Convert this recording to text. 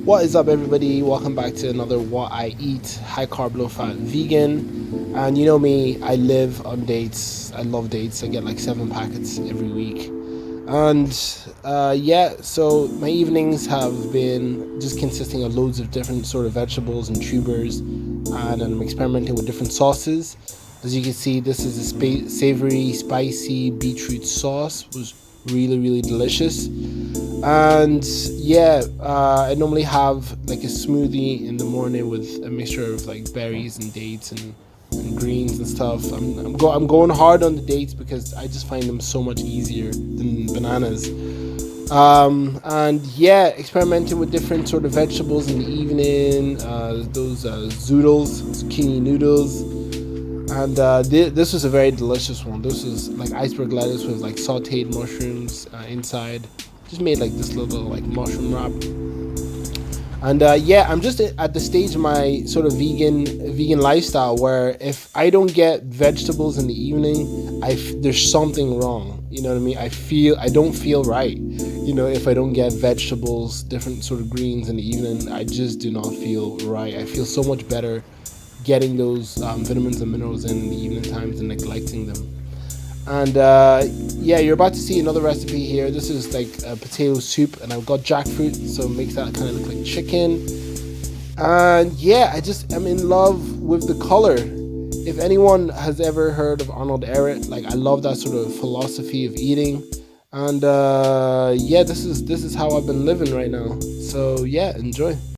What is up, everybody? Welcome back to another What I Eat high carb, low fat vegan. And you know me, I live on dates. I love dates. I get like 7 packets every week. And yeah, so my evenings have been just consisting of loads of different sort of vegetables and tubers, and I'm experimenting with different sauces. As you can see, this is a savory, spicy beetroot sauce. It was really delicious. And yeah, I normally have like a smoothie in the morning with a mixture of like berries and dates and greens and stuff. I'm going hard on the dates because I just find them so much easier than bananas. And yeah, experimenting with different sort of vegetables in the evening. Those zoodles, zucchini noodles. And this was a very delicious one. This was like iceberg lettuce with like sauteed mushrooms inside. Just made like this little like mushroom wrap. And yeah, I'm just at the stage of my sort of vegan lifestyle where if I don't get vegetables in the evening, there's something wrong. You know what I mean? I don't feel right. You know, if I don't get vegetables, different sort of greens in the evening, I just do not feel right. I feel so much better getting those vitamins and minerals in the evening times and neglecting them. And yeah, you're about to see another recipe here. This is like a potato soup, and I've got jackfruit, so it makes that kind of look like chicken. And yeah, I'm in love with the color. If anyone has ever heard of Arnold Ehret, like I love that sort of philosophy of eating. And yeah, this is how I've been living right now. So yeah, enjoy.